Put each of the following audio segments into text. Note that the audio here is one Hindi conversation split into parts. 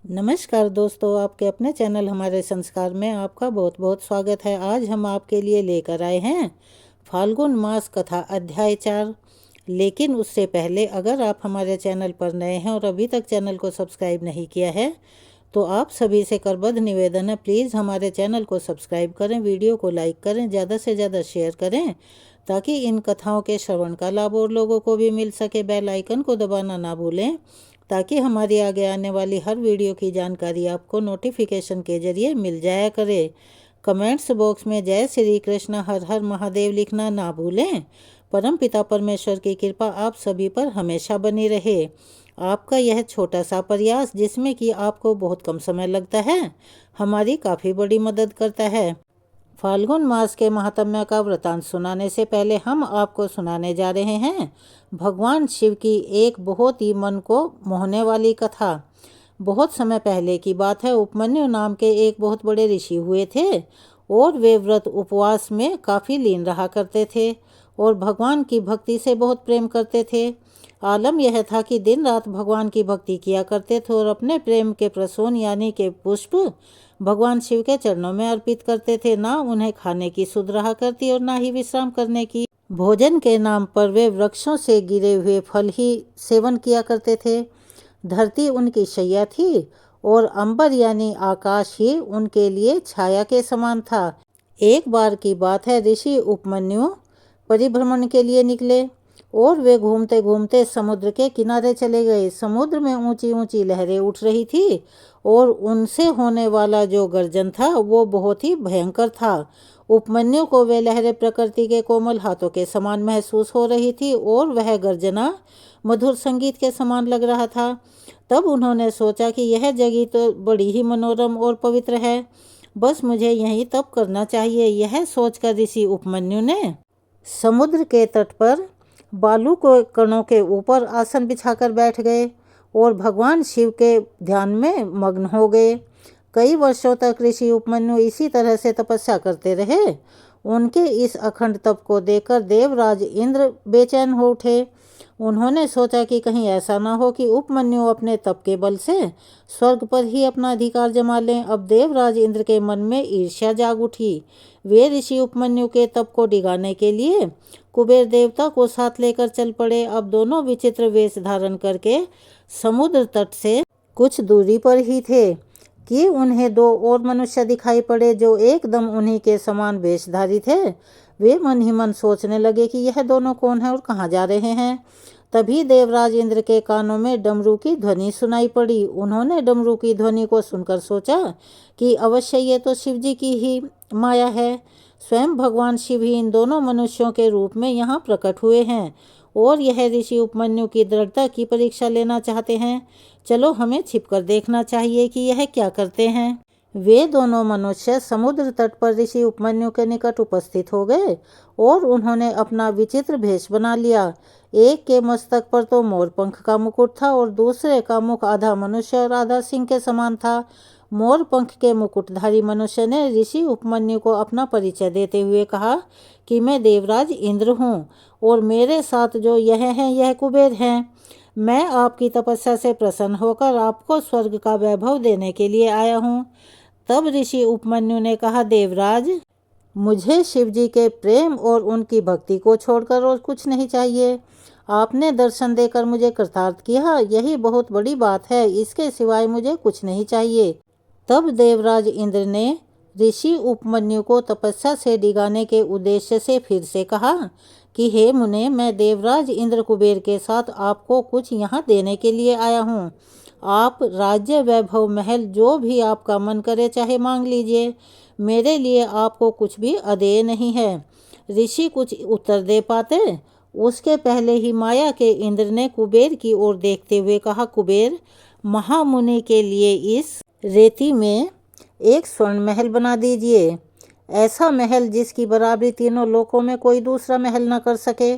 नमस्कार दोस्तों, आपके अपने चैनल हमारे संस्कार में आपका बहुत बहुत स्वागत है। आज हम आपके लिए लेकर आए हैं फाल्गुन मास कथा अध्याय 4। लेकिन उससे पहले अगर आप हमारे चैनल पर नए हैं और अभी तक चैनल को सब्सक्राइब नहीं किया है तो आप सभी से करबद्ध निवेदन है, प्लीज़ हमारे चैनल को सब्सक्राइब करें, वीडियो को लाइक करें, ज़्यादा से ज़्यादा शेयर करें ताकि इन कथाओं के श्रवण का लाभ और लोगों को भी मिल सके। बेल आइकन को दबाना ना भूलें ताकि हमारी आगे आने वाली हर वीडियो की जानकारी आपको नोटिफिकेशन के जरिए मिल जाया करे। कमेंट्स बॉक्स में जय श्री कृष्ण हर हर महादेव लिखना ना भूलें। परमपिता परमेश्वर की कृपा आप सभी पर हमेशा बनी रहे। आपका यह छोटा सा प्रयास, जिसमें कि आपको बहुत कम समय लगता है, हमारी काफ़ी बड़ी मदद करता है। फाल्गुन मास के महात्म्य का वृतांत सुनाने से पहले हम आपको सुनाने जा रहे हैं भगवान शिव की एक बहुत ही मन को मोहने वाली कथा। बहुत समय पहले की बात है। उपमन्यु नाम के एक बहुत बड़े ऋषि हुए थे और वे व्रत उपवास में काफ़ी लीन रहा करते थे और भगवान की भक्ति से बहुत प्रेम करते थे। आलम यह था कि दिन रात भगवान की भक्ति किया करते थे और अपने प्रेम के प्रसून यानी के पुष्प भगवान शिव के चरणों में अर्पित करते थे। ना उन्हें खाने की सुध रहा करती और ना ही विश्राम करने की। भोजन के नाम पर वे वृक्षों से गिरे हुए फल ही सेवन किया करते थे। धरती उनकी शैया थी और अंबर यानी आकाश ही उनके लिए छाया के समान था। एक बार की बात है, ऋषि उपमन्यु परिभ्रमण के लिए निकले और वे घूमते घूमते समुद्र के किनारे चले गए। समुद्र में ऊंची ऊंची लहरें उठ रही थी और उनसे होने वाला जो गर्जन था वो बहुत ही भयंकर था। उपमन्यु को वे लहरें प्रकृति के कोमल हाथों के समान महसूस हो रही थी और वह गर्जना मधुर संगीत के समान लग रहा था। तब उन्होंने सोचा कि यह जगह तो बड़ी ही मनोरम और पवित्र है, बस मुझे यही तप करना चाहिए। यह सोचकर ऋषि उपमन्यु ने समुद्र के तट पर बालू को कणों के ऊपर आसन बिछाकर बैठ गए और भगवान शिव के ध्यान में मग्न हो गए। कई वर्षों तक ऋषि उपमन्यु इसी तरह से तपस्या करते रहे। उनके इस अखंड तप को देखकर देवराज इंद्र बेचैन हो उठे। उन्होंने सोचा कि कहीं ऐसा ना हो कि उपमन्यु अपने तप के बल से स्वर्ग पर ही अपना अधिकार जमा लें। अब देवराज इंद्र के मन में ईर्ष्या जाग उठी। वे ऋषि उपमन्यु के तप को डिगाने के लिए कुबेर देवता को साथ लेकर चल पड़े। अब दोनों विचित्र वेश धारण करके समुद्र तट से कुछ दूरी पर ही थे कि उन्हें दो और मनुष्य दिखाई पड़े जो एकदम उन्हीं के समान वेशधारी थे। वे मन ही मन सोचने लगे कि यह दोनों कौन है और कहाँ जा रहे हैं। तभी देवराज इंद्र के कानों में डमरू की ध्वनि सुनाई पड़ी। उन्होंने डमरू की ध्वनि को सुनकर सोचा कि अवश्य ये तो शिव जी की ही माया है। स्वयं भगवान शिव ही इन दोनों मनुष्यों के रूप में यहाँ प्रकट हुए हैं और यह ऋषि उपमन्यु की दृढ़ता की परीक्षा लेना चाहते हैं। चलो हमें छिपकर देखना चाहिए कि यह क्या करते हैं। वे दोनों मनुष्य समुद्र तट पर ऋषि उपमन्यु के निकट उपस्थित हो गए और उन्होंने अपना विचित्र भेष बना लिया। एक के मस्तक पर तो मोर पंख का मुकुट था और दूसरे का मुख आधा मनुष्य और आधा सिंह के समान था। मोर पंख के मुकुटधारी मनुष्य ने ऋषि उपमन्यु को अपना परिचय देते हुए कहा कि मैं देवराज इंद्र हूँ और मेरे साथ जो यह हैं यह कुबेर हैं। मैं आपकी तपस्या से प्रसन्न होकर आपको स्वर्ग का वैभव देने के लिए आया हूँ। तब ऋषि उपमन्यु ने कहा, देवराज, मुझे शिव जी के प्रेम और उनकी भक्ति को छोड़कर और कुछ नहीं चाहिए। आपने दर्शन देकर मुझे कृतार्थ किया, यही बहुत बड़ी बात है। इसके सिवाय मुझे कुछ नहीं चाहिए। तब देवराज इंद्र ने ऋषि उपमन्यु को तपस्या से डिगाने के उद्देश्य से फिर से कहा कि हे मुने, मैं देवराज इंद्र कुबेर के साथ आपको कुछ यहाँ देने के लिए आया हूँ। आप राज्य, वैभव, महल, जो भी आपका मन करे चाहे मांग लीजिए। मेरे लिए आपको कुछ भी अदेय नहीं है। ऋषि कुछ उत्तर दे पाते उसके पहले ही माया के इंद्र ने कुबेर की ओर देखते हुए कहा, कुबेर, महामुनि के लिए इस रेती में एक स्वर्ण महल बना दीजिए। ऐसा महल जिसकी बराबरी तीनों लोकों में कोई दूसरा महल न कर सके।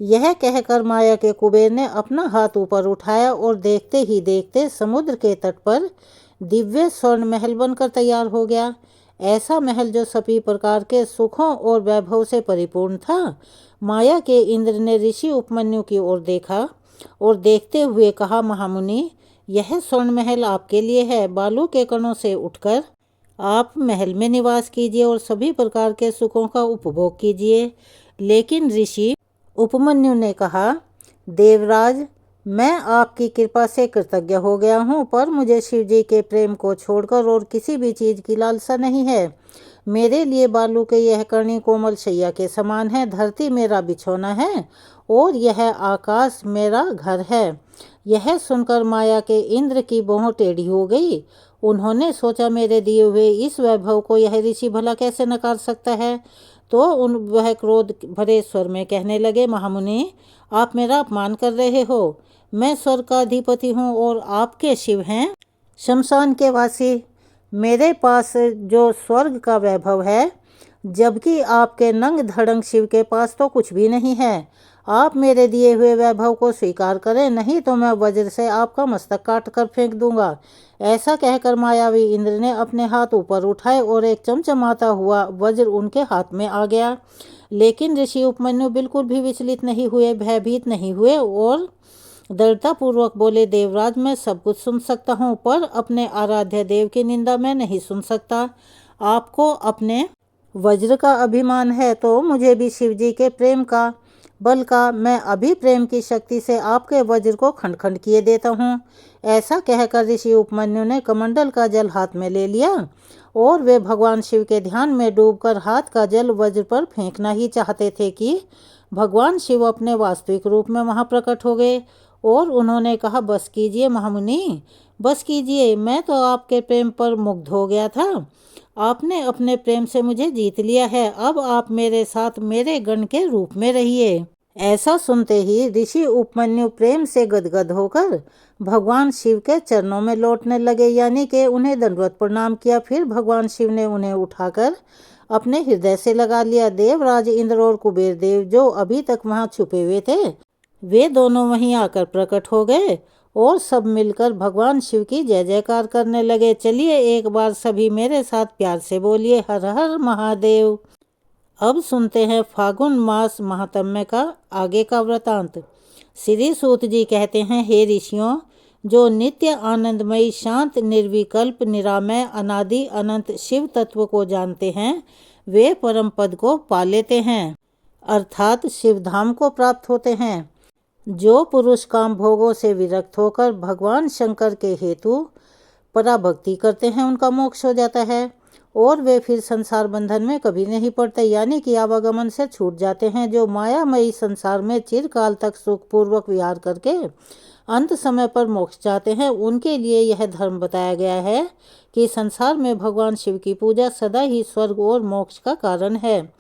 यह कहकर माया के कुबेर ने अपना हाथ ऊपर उठाया और देखते ही देखते समुद्र के तट पर दिव्य स्वर्ण महल बनकर तैयार हो गया। ऐसा महल जो सभी प्रकार के सुखों और वैभव से परिपूर्ण था। माया के इंद्र ने ऋषि उपमन्यु की ओर देखा और देखते हुए कहा, महामुनि, यह स्वर्ण महल आपके लिए है। बालू के कणों से उठकर आप महल में निवास कीजिए और सभी प्रकार के सुखों का उपभोग कीजिए। लेकिन ऋषि उपमन्यु ने कहा, देवराज, मैं आपकी कृपा से कृतज्ञ हो गया हूँ, पर मुझे शिव जी के प्रेम को छोड़कर और किसी भी चीज़ की लालसा नहीं है। मेरे लिए बालू के यह कर्णी कोमल शैया के समान है, धरती मेरा बिछौना है और यह आकाश मेरा घर है। यह सुनकर माया के इंद्र की भौं टेढ़ी हो गई। उन्होंने सोचा, मेरे दिए हुए इस वैभव को यह ऋषि भला कैसे नकार सकता है। तो वह क्रोध भरे स्वर में कहने लगे, महामुनि, आप मेरा अपमान कर रहे हो। मैं स्वर्ग का अधिपति हूँ और आपके शिव हैं शमशान के वासी। मेरे पास जो स्वर्ग का वैभव है, जबकि आपके नंग धड़ंग शिव के पास तो कुछ भी नहीं है। आप मेरे दिए हुए वैभव को स्वीकार करें, नहीं तो मैं वज्र से आपका मस्तक काट कर फेंक दूंगा। ऐसा कहकर मायावी इंद्र ने अपने हाथ ऊपर उठाए और एक चमचमाता हुआ वज्र उनके हाथ में आ गया। लेकिन ऋषि उपमन्यु बिल्कुल भी विचलित नहीं हुए, भयभीत नहीं हुए और दृढ़तापूर्वक बोले, देवराज, मैं सब कुछ सुन सकता हूँ, पर अपने आराध्य देव की निंदा मैं नहीं सुन सकता। आपको अपने वज्र का अभिमान है तो मुझे भी शिव जी के प्रेम का बल का। मैं अभी प्रेम की शक्ति से आपके वज्र को खंड खंड किए देता हूँ। ऐसा कहकर ऋषि उपमन्यु ने कमंडल का जल हाथ में ले लिया और वे भगवान शिव के ध्यान में डूबकर हाथ का जल वज्र पर फेंकना ही चाहते थे कि भगवान शिव अपने वास्तविक रूप में वहां प्रकट हो गए और उन्होंने कहा, बस कीजिए महामुनि, बस कीजिए। मैं तो आपके प्रेम पर मुग्ध हो गया था। आपने अपने प्रेम से मुझे जीत लिया है। अब आप मेरे साथ मेरे गण के रूप में रहिए। ऐसा सुनते ही ऋषि उपमन्यु प्रेम से गदगद होकर भगवान शिव के चरणों में लौटने लगे, यानी कि उन्हें दंडवत प्रणाम किया। फिर भगवान शिव ने उन्हें उठाकर अपने हृदय से लगा लिया। देवराज इंद्र और कुबेर देव, जो अभी तक वहां छुपे हुए थे, वे दोनों वहीं आकर प्रकट हो गए और सब मिलकर भगवान शिव की जय जयकार करने लगे। चलिए एक बार सभी मेरे साथ प्यार से बोलिए, हर हर महादेव। अब सुनते हैं फागुन मास महात्म्य का आगे का वृतांत। श्री सूत जी कहते हैं, हे ऋषियों, जो नित्य आनंदमयी शांत निर्विकल्प निरामय अनादि अनंत शिव तत्व को जानते हैं, वे परम पद को पा लेते हैं, अर्थात शिवधाम को प्राप्त होते हैं। जो पुरुष काम भोगों से विरक्त होकर भगवान शंकर के हेतु पराभक्ति करते हैं, उनका मोक्ष हो जाता है और वे फिर संसार बंधन में कभी नहीं पड़ते, यानी कि आवागमन से छूट जाते हैं। जो मायामयी संसार में चिरकाल तक सुखपूर्वक विहार करके अंत समय पर मोक्ष चाहते हैं, उनके लिए यह धर्म बताया गया है कि संसार में भगवान शिव की पूजा सदा ही स्वर्ग और मोक्ष का कारण है।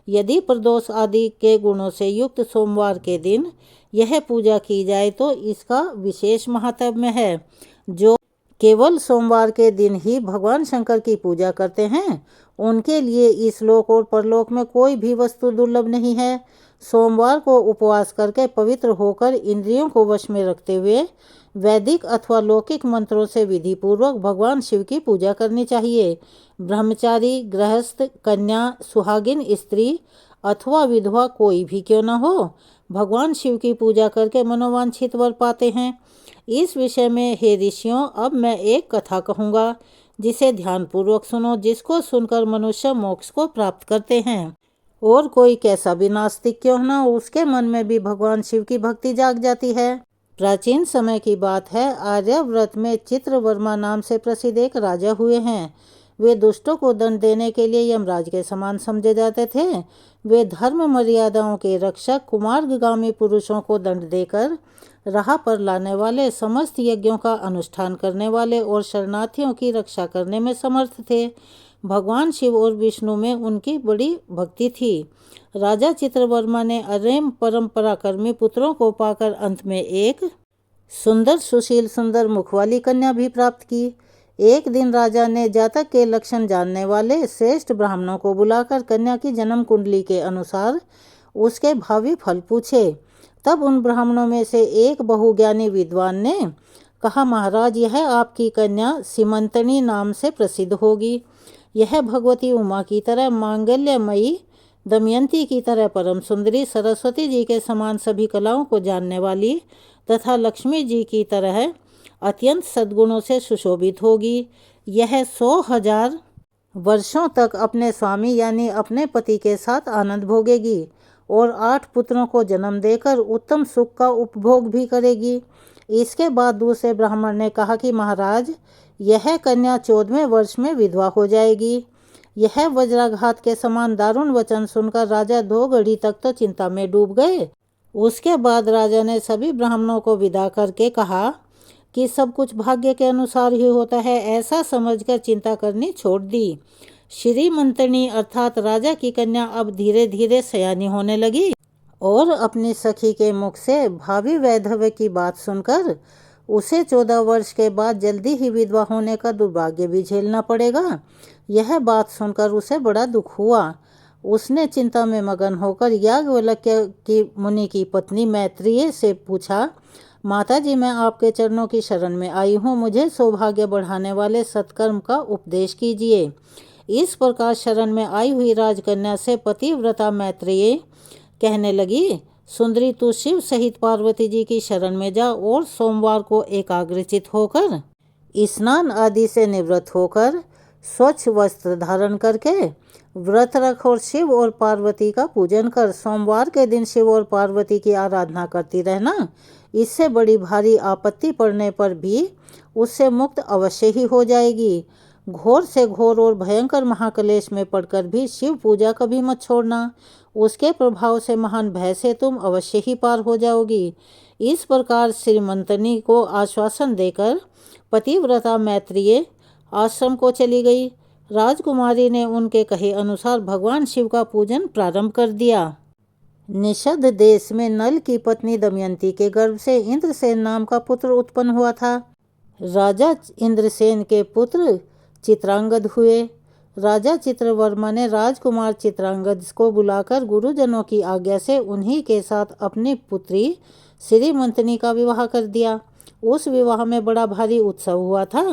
यदि प्रदोष आदि के गुणों से युक्त सोमवार के दिन यह पूजा की जाए तो इसका विशेष महात्म्य है। जो केवल सोमवार के दिन ही भगवान शंकर की पूजा करते हैं, उनके लिए इस लोक और परलोक में कोई भी वस्तु दुर्लभ नहीं है। सोमवार को उपवास करके पवित्र होकर इंद्रियों को वश में रखते हुए वैदिक अथवा लौकिक मंत्रों से विधि पूर्वक भगवान शिव की पूजा करनी चाहिए। ब्रह्मचारी, गृहस्थ, कन्या, सुहागिन स्त्री अथवा विधवा कोई भी क्यों न हो, भगवान शिव की पूजा करके मनोवांछित वर पाते हैं। इस विषय में हे ऋषियों, अब मैं एक कथा कहूँगा, जिसे ध्यानपूर्वक सुनो, जिसको सुनकर मनुष्य मोक्ष को प्राप्त करते हैं। और कोई कैसा भी नास्तिक क्यों न हो, उसके मन में भी भगवान शिव की भक्ति जाग जाती है। प्राचीन समय की बात है। आर्यावर्त में चित्रवर्मा नाम से प्रसिद्ध एक राजा हुए हैं। वे दुष्टों को दंड देने के लिए यमराज के समान समझे जाते थे। वे धर्म मर्यादाओं के रक्षक, कुमार्गामी पुरुषों को दंड देकर राह पर लाने वाले, समस्त यज्ञों का अनुष्ठान करने वाले और शरणार्थियों की रक्षा करने में समर्थ थे। भगवान शिव और विष्णु में उनकी बड़ी भक्ति थी। राजा चित्रवर्मा ने अरेम परंपराकर्मी पुत्रों को पाकर अंत में एक सुंदर सुशील सुंदर मुख वाली कन्या भी प्राप्त की। एक दिन राजा ने जातक के लक्षण जानने वाले श्रेष्ठ ब्राह्मणों को बुलाकर कन्या की जन्म कुंडली के अनुसार उसके भावी फल पूछे। तब उन ब्राह्मणों में से एक बहुज्ञानी विद्वान ने कहा, महाराज, यह आपकी कन्या सीमंतनी नाम से प्रसिद्ध होगी। यह भगवती उमा की तरह मांगल्यमयी, दमयंती की तरह परम सुंदरी, सरस्वती जी के समान सभी कलाओं को जानने वाली तथा लक्ष्मी जी की तरह अत्यंत सद्गुणों से सुशोभित होगी। यह 100,000 वर्षों तक अपने स्वामी यानी अपने पति के साथ आनंद भोगेगी और 8 पुत्रों को जन्म देकर उत्तम सुख का उपभोग भी करेगी। इसके बाद दूसरे ब्राह्मण ने कहा कि महाराज, यह कन्या 14वें वर्ष में विधवा हो जाएगी। यह वज्राघात के समान दारुण वचन सुनकर राजा 2 घड़ी तक तो चिंता में डूब गए। उसके बाद राजा ने सभी ब्राह्मणों को विदा करके कहा कि सब कुछ भाग्य के अनुसार ही होता है, ऐसा समझकर चिंता करनी छोड़ दी। श्रीमंतनी अर्थात राजा की कन्या अब धीरे धीरे सयानी होने लगी और अपनी सखी के मुख से भावी वैधव्य की बात सुनकर उसे 14 वर्ष के बाद जल्दी ही विधवा होने का दुर्भाग्य भी झेलना पड़ेगा। यह बात सुनकर उसे बड़ा दुख हुआ। उसने चिंता में मगन होकर याज्ञवल्क्य की मुनि की पत्नी मैत्रेयी से पूछा, माताजी, मैं आपके चरणों की शरण में आई हूँ, मुझे सौभाग्य बढ़ाने वाले सत्कर्म का उपदेश कीजिए। इस प्रकार शरण में आई हुई राजकन्या से पतिव्रता मैत्रेयी कहने लगी, सुंदरी, तू शिव सहित पार्वती जी की शरण में जा और सोमवार को एकाग्रचित होकर स्नान आदि से निवृत्त होकर स्वच्छ वस्त्र धारण करके व्रत रख और शिव और पार्वती का पूजन कर। सोमवार के दिन शिव और पार्वती की आराधना करती रहना। इससे बड़ी भारी आपत्ति पड़ने पर भी उससे मुक्त अवश्य ही हो जाएगी। घोर से घोर और भयंकर महाक्लेश में पड़कर भी शिव पूजा कभी मत छोड़ना। उसके प्रभाव से महान भय से तुम अवश्य ही पार हो जाओगी। इस प्रकार श्रीमंतनी को आश्वासन देकर पतिव्रता मैत्रेयी आश्रम को चली गई। राजकुमारी ने उनके कहे अनुसार भगवान शिव का पूजन प्रारंभ कर दिया। निषद देश में नल की पत्नी दमयंती के गर्भ से इंद्रसेन नाम का पुत्र उत्पन्न हुआ था। राजा इंद्रसेन के पुत्र चित्रांगद हुए। राजा चित्रवर्मा ने राजकुमार चित्रांगद को बुलाकर गुरुजनों की आज्ञा से उन्हीं के साथ अपनी पुत्री श्रीमंतनी का विवाह कर दिया। उस विवाह में बड़ा भारी उत्सव हुआ था।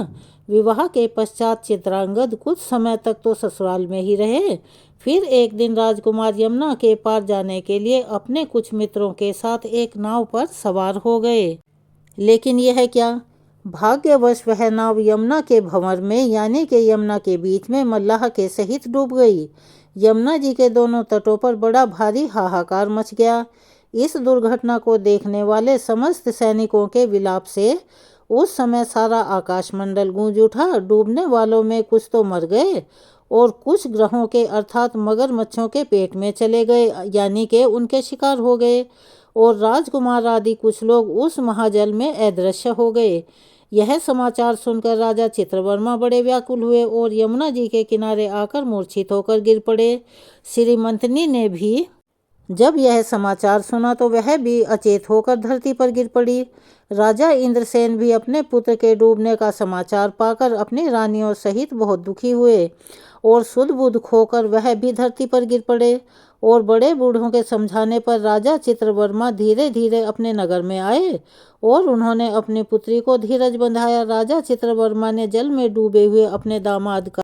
विवाह के पश्चात चित्रांगद कुछ समय तक तो ससुराल में ही रहे। फिर एक दिन राजकुमार यमुना के पार जाने के लिए अपने कुछ मित्रों के साथ एक नाव पर सवार हो गए। लेकिन यह क्या, भाग्यवश वह नाव यमुना के भंवर में यानी कि यमुना के बीच में मल्लाह के सहित डूब गई। यमुना जी के दोनों तटों पर बड़ा भारी हाहाकार मच गया। इस दुर्घटना को देखने वाले समस्त सैनिकों के विलाप से उस समय सारा आकाशमंडल गूंज उठा। डूबने वालों में कुछ तो मर गए और कुछ ग्रहों के अर्थात मगरमच्छों के पेट में चले गए यानी कि उनके शिकार हो गए और राजकुमार आदि कुछ लोग उस महाजल में अदृश्य हो गए। यह समाचार सुनकर राजा चित्रवर्मा बड़े व्याकुल हुए और यमुना जी के किनारे आकर मूर्छित होकर गिर पड़े। श्रीमंतनी ने भी जब यह समाचार सुना तो वह भी अचेत होकर धरती पर गिर पड़ी। राजा इंद्रसेन भी अपने पुत्र के डूबने का समाचार पाकर अपनी रानियों सहित बहुत दुखी हुए और सुध बुध खोकर वह भी धरती पर गिर पड़े। और बड़े बूढ़ों के समझाने पर राजा चित्रवर्मा धीरे धीरे अपने नगर में आए और उन्होंने अपनी पुत्री को धीरज बंधाया। राजा चित्रवर्मा ने जल में डूबे हुए अपने दामाद का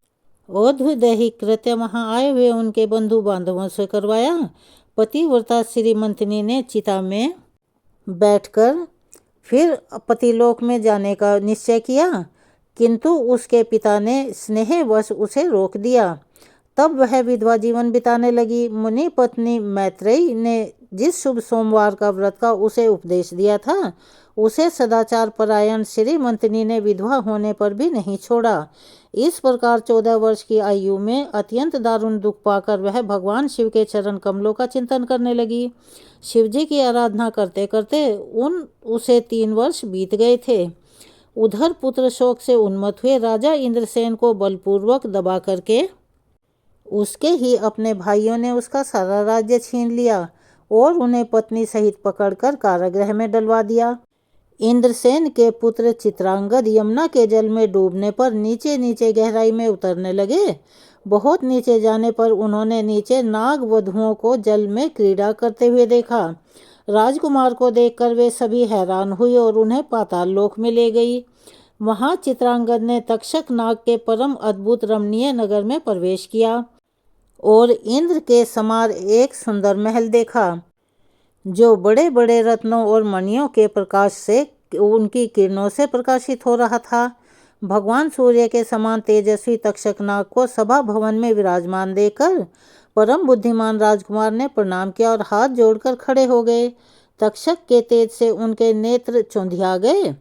औषधि कृत्य वहां आए हुए उनके बंधु बांधवों से करवाया। पतिव्रता श्रीमंतनी ने चिता में बैठकर फिर पतिलोक में जाने का निश्चय किया, किंतु उसके पिता ने स्नेहवश उसे रोक दिया। तब वह विधवा जीवन बिताने लगी। मुनि पत्नी मैत्रेयी ने जिस शुभ सोमवार का व्रत का उसे उपदेश दिया था उसे सदाचार परायण श्रीमंतनी ने विधवा होने पर भी नहीं छोड़ा। इस प्रकार 14 वर्ष की आयु में अत्यंत दारुण दुख पाकर वह भगवान शिव के चरण कमलों का चिंतन करने लगी। शिवजी की आराधना करते करते उसे 3 वर्ष बीत गए थे। उधर पुत्र शोक से उन्मत्त हुए राजा इंद्रसेन को बलपूर्वक दबा करके उसके ही अपने भाइयों ने उसका सारा राज्य छीन लिया और उन्हें पत्नी सहित पकड़कर कारागृह में डलवा दिया। इंद्रसेन के पुत्र चित्रांगद यमुना के जल में डूबने पर नीचे नीचे गहराई में उतरने लगे। बहुत नीचे जाने पर उन्होंने नीचे नाग वधुओं को जल में क्रीड़ा करते हुए देखा। राजकुमार को देखकर वे सभी हैरान हुए और उन्हें पाताल लोक में ले गई। वहां चित्रांगद ने तक्षक नाग के परम अद्भुत रमणीय नगर में प्रवेश किया और इंद्र के समान एक सुंदर महल देखा जो बड़े बड़े रत्नों और मणियों के प्रकाश से उनकी किरणों से प्रकाशित हो रहा था। भगवान सूर्य के समान तेजस्वी तक्षक नाग को सभा भवन में विराजमान देखकर परम बुद्धिमान राजकुमार ने प्रणाम किया और हाथ जोड़कर खड़े हो गए। तक्षक के तेज से उनके नेत्र चौंधिया गए।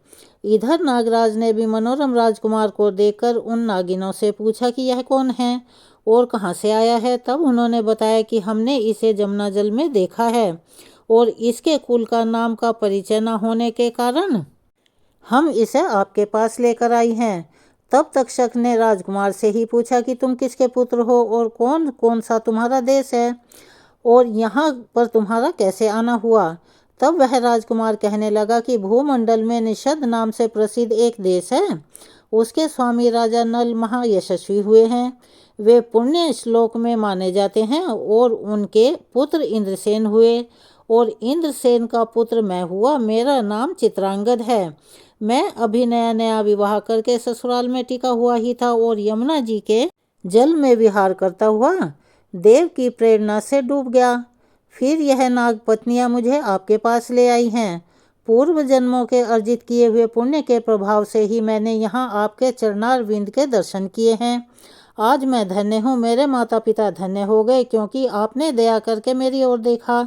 इधर नागराज ने भी मनोरम राजकुमार को देखकर उन नागिनों से पूछा कि यह कौन है और कहाँ से आया है। तब उन्होंने बताया कि हमने इसे जमुना जल में देखा है और इसके कुल का नाम का परिचय न होने के कारण हम इसे आपके पास लेकर आई हैं। तब तक्षक ने राजकुमार से ही पूछा कि तुम किसके पुत्र हो और कौन कौन सा तुम्हारा देश है और यहाँ पर तुम्हारा कैसे आना हुआ। तब वह राजकुमार कहने लगा कि भूमंडल में निषद नाम से प्रसिद्ध एक देश है। उसके स्वामी राजा नल महायशस्वी हुए हैं। वे पुण्य श्लोक में माने जाते हैं और उनके पुत्र इंद्रसेन हुए और इंद्रसेन का पुत्र मैं हुआ। मेरा नाम चित्रांगद है। मैं अभी नया नया विवाह करके ससुराल में टिका हुआ ही था और यमुना जी के जल में विहार करता हुआ देव की प्रेरणा से डूब गया। फिर यह नाग पत्नियां मुझे आपके पास ले आई हैं। पूर्व जन्मों के अर्जित किए हुए पुण्य के प्रभाव से ही मैंने यहाँ आपके चरणारविंद के दर्शन किए हैं। आज मैं धन्य हूँ। मेरे माता पिता धन्य हो गए क्योंकि आपने दया करके मेरी ओर देखा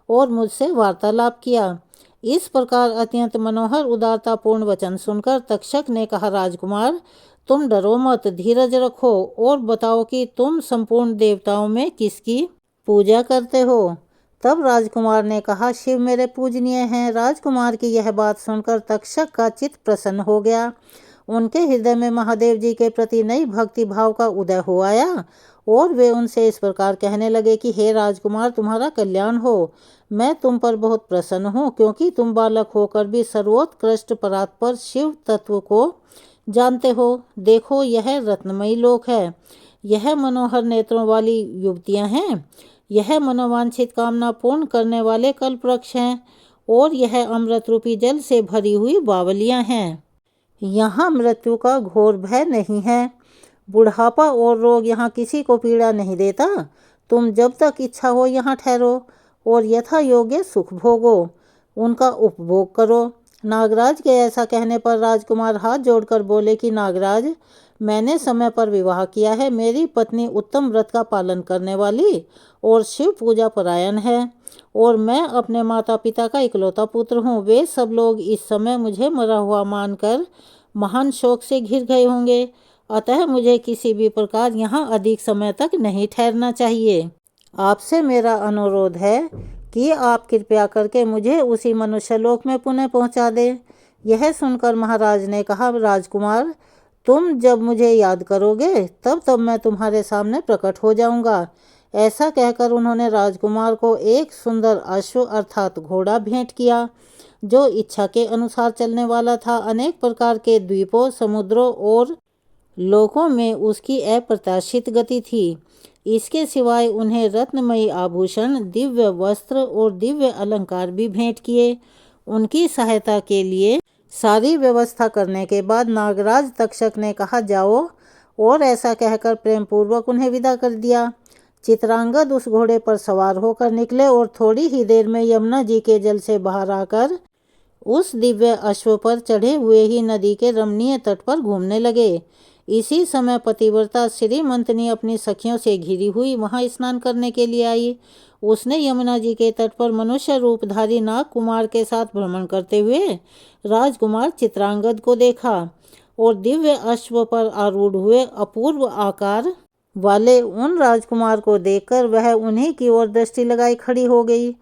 और मुझसे वार्तालाप किया। इस प्रकार अत्यंत मनोहर उदारतापूर्ण वचन सुनकर तक्षक ने कहा, राजकुमार तुम डरो मत, धीरज रखो और बताओ कि तुम संपूर्ण देवताओं में किसकी पूजा करते हो। तब राजकुमार ने कहा, शिव मेरे पूजनीय हैं। राजकुमार की यह बात सुनकर तक्षक का चित्त प्रसन्न हो गया। उनके हृदय में महादेव जी के प्रति नई भक्ति भाव का उदय हो आया और वे उनसे इस प्रकार कहने लगे कि हे राजकुमार तुम्हारा कल्याण हो। मैं तुम पर बहुत प्रसन्न हूँ क्योंकि तुम बालक होकर भी सर्वोत्कृष्ट परात्पर शिव तत्व को जानते हो। देखो यह रत्नमयी लोक है। यह मनोहर नेत्रों वाली युवतियाँ हैं। यह मनोवांछित कामना पूर्ण करने वाले कल्पवृक्ष हैं और यह अमृत रूपी जल से भरी हुई बावलियाँ हैं। यहाँ मृत्यु का घोर भय नहीं है। बुढ़ापा और रोग यहाँ किसी को पीड़ा नहीं देता। तुम जब तक इच्छा हो यहाँ ठहरो और यथा योग्य सुख भोगो, उनका उपभोग करो। नागराज के ऐसा कहने पर राजकुमार हाथ जोड़कर बोले कि नागराज मैंने समय पर विवाह किया है। मेरी पत्नी उत्तम व्रत का पालन करने वाली और शिव पूजा परायण है और मैं अपने माता पिता का इकलौता पुत्र हूँ। वे सब लोग इस समय मुझे मरा हुआ मानकर महान शोक से घिर गए होंगे। अतः मुझे किसी भी प्रकार यहाँ अधिक समय तक नहीं ठहरना चाहिए। आपसे मेरा अनुरोध है कि आप कृपया करके मुझे उसी मनुष्यलोक में पुनः पहुँचा दें। यह सुनकर महाराज ने कहा, राजकुमार तुम जब मुझे याद करोगे तब तब मैं तुम्हारे सामने प्रकट हो जाऊंगा। ऐसा कहकर उन्होंने राजकुमार को एक सुंदर अश्व अर्थात घोड़ा भेंट किया जो इच्छा के अनुसार चलने वाला था। अनेक प्रकार के द्वीपों, समुद्रों और लोकों में उसकी अप्रत्याशित गति थी। इसके सिवाय उन्हें रत्नमयी आभूषण, दिव्य वस्त्र और दिव्य अलंकार भी भेंट किए। उनकी सहायता के लिए सारी व्यवस्था करने के बाद नागराज तक्षक ने कहा, जाओ, और ऐसा कहकर प्रेम पूर्वक उन्हें विदा कर दिया। चित्रांगद उस घोड़े पर सवार होकर निकले और थोड़ी ही देर में यमुना जी के जल से बाहर आकर उस दिव्य अश्व पर चढ़े हुए ही नदी के रमणीय तट पर घूमने लगे। इसी समय पतिव्रता श्रीमंतनी अपनी सखियों से घिरी हुई वहां स्नान करने के लिए आई। उसने यमुना जी के तट पर मनुष्य रूपधारी नाग कुमार के साथ भ्रमण करते हुए राजकुमार चित्रांगद को देखा और दिव्य अश्व पर आरूढ़ हुए अपूर्व आकार वाले उन राजकुमार को देखकर वह उन्हीं की ओर दृष्टि लगाई खड़ी हो गई।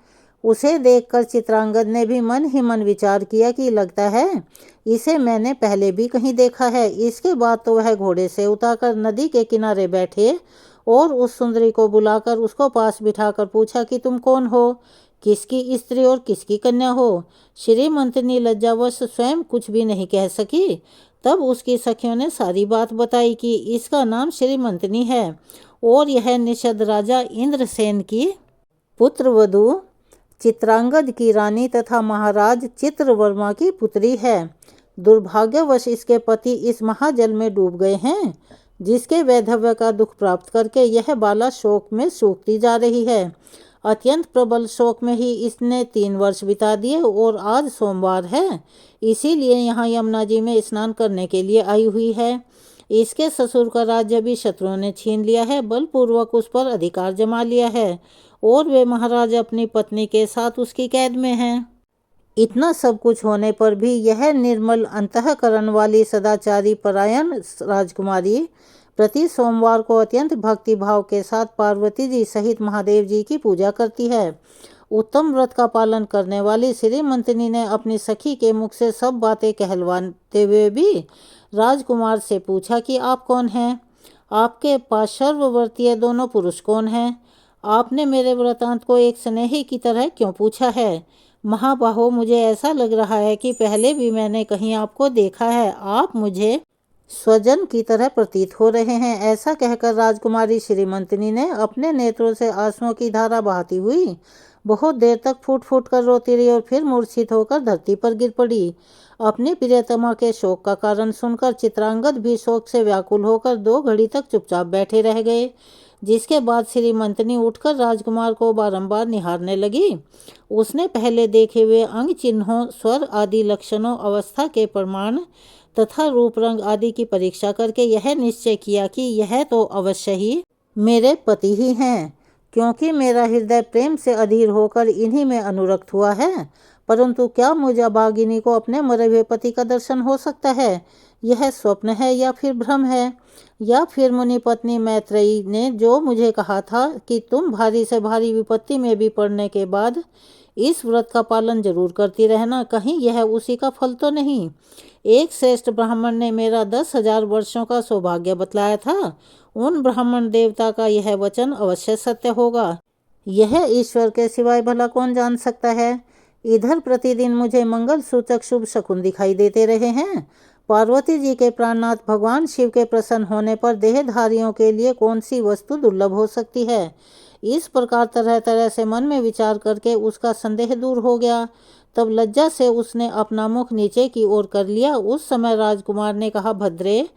उसे देखकर चित्रांगद ने भी मन ही मन विचार किया कि लगता है इसे मैंने पहले भी कहीं देखा है। इसके बाद तो वह घोड़े से उतरकर नदी के किनारे बैठे और उस सुंदरी को बुलाकर उसको पास बिठाकर पूछा कि तुम कौन हो, किसकी स्त्री और किसकी कन्या हो। श्रीमंतनी लज्जावश स्वयं कुछ भी नहीं कह सकी। तब उसकी सखियों ने सारी बात बताई कि इसका नाम श्रीमंतनी है और यह निषद राजा इंद्रसेन की पुत्रवधू चित्रांगद की रानी तथा महाराज चित्रवर्मा की पुत्री है। दुर्भाग्यवश इसके पति इस महाजल में डूब गए हैं, जिसके वैधव्य का दुख प्राप्त करके यह बाला शोक में सूखती जा रही है। अत्यंत प्रबल शोक में ही इसने 3 वर्ष बिता दिए और आज सोमवार है, इसीलिए यहाँ यमुना जी में स्नान करने के लिए आई हुई है। इसके ससुर का राज्य भी शत्रुओं ने छीन लिया है, बलपूर्वक उस पर अधिकार जमा लिया है और वे महाराज अपनी पत्नी के साथ उसकी कैद में हैं। इतना सब कुछ होने पर भी यह निर्मल अंतःकरण वाली सदाचारी परायण राजकुमारी प्रति सोमवार को अत्यंत भक्ति भाव के साथ पार्वती जी सहित महादेव जी की पूजा करती है। उत्तम व्रत का पालन करने वाली श्रीमंतनी ने अपनी सखी के मुख से सब बातें कहलवाते हुए भी राजकुमार से पूछा कि आप कौन हैं? आपके पार्श्ववर्तीय दोनों पुरुष कौन हैं? आपने मेरे वृतांत को एक स्नेही की तरह क्यों पूछा है? महाबाहो, मुझे ऐसा लग रहा है कि पहले भी मैंने कहीं आपको देखा है। आप मुझे स्वजन की तरह प्रतीत हो रहे हैं। ऐसा कहकर राजकुमारी श्रीमंतनी ने अपने नेत्रों से आंसुओं की धारा बहाती हुई बहुत देर तक फूट फूट कर रोती रही और फिर मूर्छित होकर धरती पर गिर पड़ी। अपनी प्रियतमा के शोक का कारण सुनकर चित्रांगद भी शोक से व्याकुल होकर 2 घड़ी तक चुपचाप बैठे रह गए, जिसके बाद श्रीमंतनी उठकर राजकुमार को बारंबार निहारने लगी। उसने पहले देखे हुए अंग चिन्हों, स्वर आदि लक्षणों, अवस्था के प्रमाण तथा रूप रंग आदि की परीक्षा करके यह निश्चय किया कि यह तो अवश्य ही मेरे पति ही हैं, क्योंकि मेरा हृदय प्रेम से अधीर होकर इन्हीं में अनुरक्त हुआ है। परंतु क्या मुझ अभागिनी को अपने मरे हुए पति का दर्शन हो सकता है? यह स्वप्न है या फिर भ्रम है? या फिर मुनि पत्नी मैत्रेयी ने जो मुझे कहा था कि तुम भारी से भारी विपत्ति में भी पड़ने के बाद इस व्रत का पालन जरूर करती रहना, कहीं यह उसी का फल तो नहीं? एक श्रेष्ठ ब्राह्मण ने मेरा 10,000 वर्षों का सौभाग्य बतलाया था। उन ब्राह्मण देवता का यह वचन अवश्य सत्य होगा। यह ईश्वर के सिवाय भला कौन जान सकता है? इधर प्रतिदिन मुझे मंगल सूचक शुभ शकुन दिखाई देते रहे हैं। पार्वती जी के प्राणनाथ भगवान शिव के प्रसन्न होने पर देहधारियों के लिए कौन सी वस्तु दुर्लभ हो सकती है? इस प्रकार तरह तरह से मन में विचार करके उसका संदेह दूर हो गया। तब लज्जा से उसने अपना मुख नीचे की ओर कर लिया। उस समय राजकुमार ने कहा, भद्रे,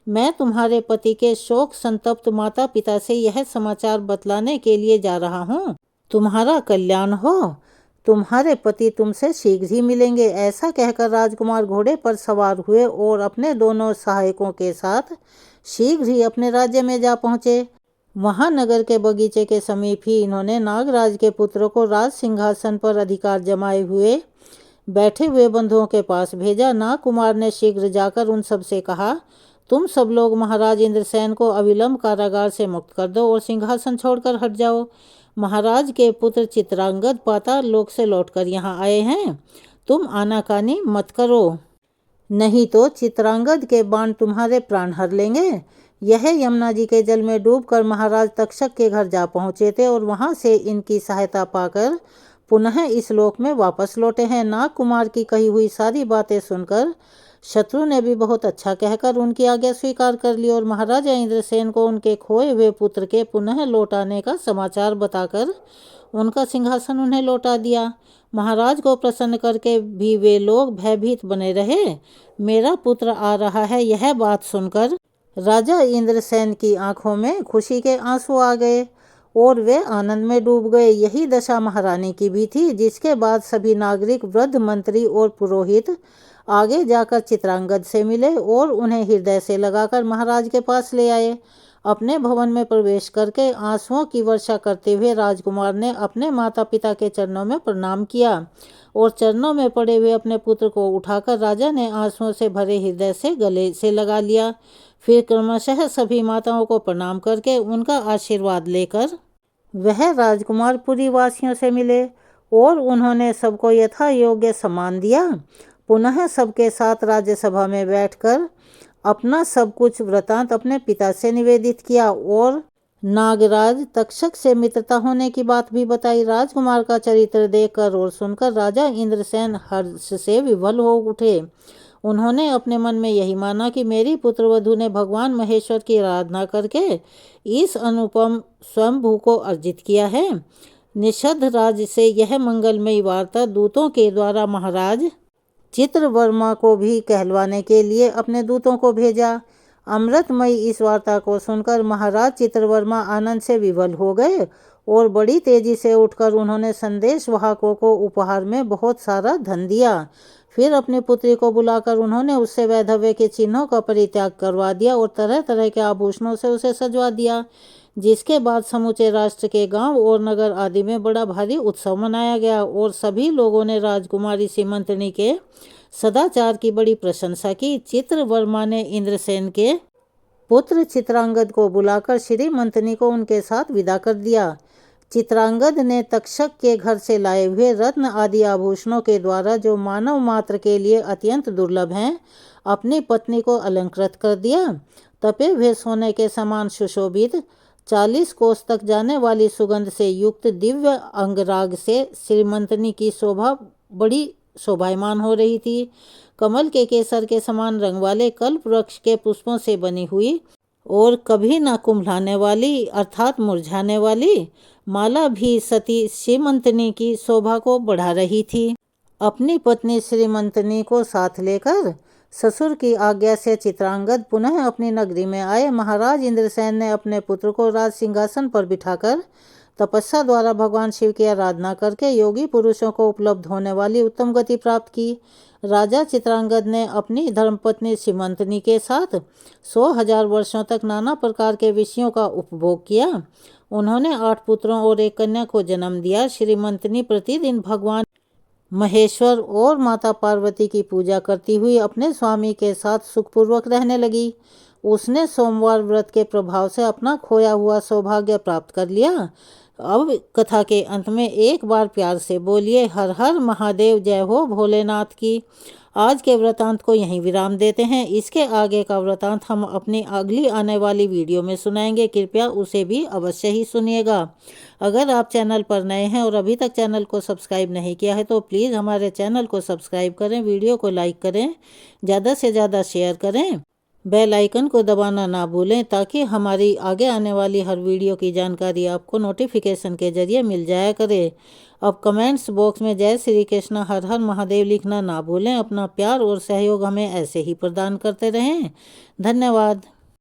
मैं तुम्हारे पति के शोक संतप्त माता पिता से यह समाचार बतलाने के लिए जा रहा हूँ। तुम्हारा कल्याण हो। तुम्हारे पति तुमसे शीघ्र ही मिलेंगे। ऐसा कहकर राजकुमार घोड़े पर सवार हुए और अपने दोनों सहायकों के साथ शीघ्र ही अपने राज्य में जा पहुँचे। वहां नगर के बगीचे के समीप ही इन्होंने नागराज के पुत्र को राज सिंहासन पर अधिकार जमाए हुए बैठे हुए बंधुओं के पास भेजा। नागकुमार ने शीघ्र जाकर उन सब से कहा, तुम सब लोग महाराज इंद्रसेन को अविलंब कारागार से मुक्त कर दो और सिंहासन छोड़कर हट जाओ। महाराज के पुत्र चित्रांगद पाताल लोक से लौटकर यहाँ आए हैं। तुम आनाकानी मत करो, नहीं तो चित्रांगद के बाण तुम्हारे प्राण हर लेंगे। यह यमुना जी के जल में डूबकर महाराज तक्षक के घर जा पहुँचे थे और वहाँ से इनकी सहायता पाकर पुनः इस लोक में वापस लौटे हैं। नागकुमार की कही हुई सारी बातें सुनकर शत्रु ने भी बहुत अच्छा कहकर उनकी आज्ञा स्वीकार कर ली और महाराजा इंद्रसेन को उनके खोए हुए पुत्र के पुनः लौट आने का समाचार बताकर उनका सिंहासन उन्हें लौटा दिया। महाराज को प्रसन्न करके भी वे लोग भयभीत बने रहे। मेरा पुत्र आ रहा है, यह बात सुनकर राजा इंद्रसेन की आंखों में खुशी के आंसू आ गए और वे आनंद में डूब गए। यही दशा महारानी की भी थी, जिसके बाद सभी नागरिक, वृद्ध, मंत्री और पुरोहित आगे जाकर चित्रांगद से मिले और उन्हें हृदय से लगाकर महाराज के पास ले आए। अपने भवन में प्रवेश करके आंसुओं की वर्षा करते हुए राजकुमार ने अपने माता पिता के चरणों में प्रणाम किया और चरणों में पड़े हुए अपने पुत्र को उठाकर राजा ने आंसुओं से भरे हृदय से गले से लगा लिया। फिर क्रमशः सभी माताओं को प्रणाम करके उनका आशीर्वाद लेकर वह राजकुमार पुरी वासियों से मिले और उन्होंने सबको यथा योग्य सम्मान दिया। पुनः सबके साथ राज्यसभा में बैठकर अपना सब कुछ वृतांत अपने पिता से निवेदित किया और नागराज तक्षक से मित्रता होने की बात भी बताई। राजकुमार का चरित्र देखकर और सुनकर राजा इंद्रसेन हर्ष से विवल हो उठे। उन्होंने अपने मन में यही माना कि मेरी पुत्रवधू ने भगवान महेश्वर की आराधना करके इस अनुपम स्वयंभू को अर्जित किया है। निषद राज से यह मंगलमयी वार्ता दूतों के द्वारा महाराज चित्रवर्मा को भी कहलवाने के लिए अपने दूतों को भेजा। अमृतमयी इस वार्ता को सुनकर महाराज चित्रवर्मा आनंद से विवल हो गए और बड़ी तेजी से उठकर उन्होंने संदेश वाहकों को उपहार में बहुत सारा धन दिया। फिर अपनी पुत्री को बुलाकर उन्होंने उससे वैधव्य के चिन्हों का परित्याग करवा दिया और तरह तरह के आभूषणों से उसे सजवा दिया, जिसके बाद समूचे राष्ट्र के गांव और नगर आदि में बड़ा भारी उत्सव मनाया गया और सभी लोगों ने राजकुमारी सीमंतनी के सदाचार की बड़ी प्रशंसा की। चित्रवर्मा ने इंद्रसेन के पुत्र चित्रांगद को बुलाकर श्रीमंतनी को उनके साथ विदा कर दिया। चित्रांगद ने तक्षक के घर से लाए हुए रत्न आदि आभूषणों के द्वारा, जो मानव मात्र के लिए अत्यंत दुर्लभ हैं, अपनी पत्नी को अलंकृत कर दिया। तपे हुए सोने के समान सुशोभित 40 कोस तक जाने वाली सुगंध से युक्त दिव्य अंगराग से श्रीमंतनी की शोभा बड़ी शोभायमान हो रही थी। कमल के केसर के समान रंग वाले कल्प वृक्ष के पुष्पों से बनी हुई और कभी न कुम्भलाने वाली अर्थात मुरझाने वाली माला भी सती श्रीमंतनी की शोभा को बढ़ा रही थी। अपनी पत्नी श्रीमंतनी को साथ लेकर ससुर की आज्ञा से चित्रांगद पुनः अपनी नगरी में आए। महाराज इंद्रसेन ने अपने पुत्र को राज सिंहासन पर बिठाकर तपस्या द्वारा भगवान शिव की आराधना करके योगी पुरुषों को उपलब्ध होने वाली उत्तम गति प्राप्त की। राजा चित्रांगद ने अपनी धर्मपत्नी सीमंतनी के साथ 100,000 वर्षों तक नाना प्रकार के विषयों का उपभोग किया। उन्होंने 8 पुत्रों और 1 कन्या को जन्म दिया। श्रीमंतनी प्रतिदिन भगवान महेश्वर और माता पार्वती की पूजा करती हुई अपने स्वामी के साथ सुखपूर्वक रहने लगी। उसने सोमवार व्रत के प्रभाव से अपना खोया हुआ सौभाग्य प्राप्त कर लिया। अब कथा के अंत में एक बार प्यार से बोलिए हर हर महादेव, जय हो भोलेनाथ की। आज के वृतांत को यहीं विराम देते हैं। इसके आगे का वृतांत हम अपनी अगली आने वाली वीडियो में सुनाएंगे। कृपया उसे भी अवश्य ही सुनिएगा। अगर आप चैनल पर नए हैं और अभी तक चैनल को सब्सक्राइब नहीं किया है तो प्लीज़ हमारे चैनल को सब्सक्राइब करें, वीडियो को लाइक करें, ज़्यादा से ज़्यादा शेयर करें, बेल आइकन को दबाना ना भूलें ताकि हमारी आगे आने वाली हर वीडियो की जानकारी आपको नोटिफिकेशन के जरिए मिल जाया करे। अब कमेंट्स बॉक्स में जय श्री कृष्ण हर हर महादेव लिखना ना भूलें। अपना प्यार और सहयोग हमें ऐसे ही प्रदान करते रहें। धन्यवाद।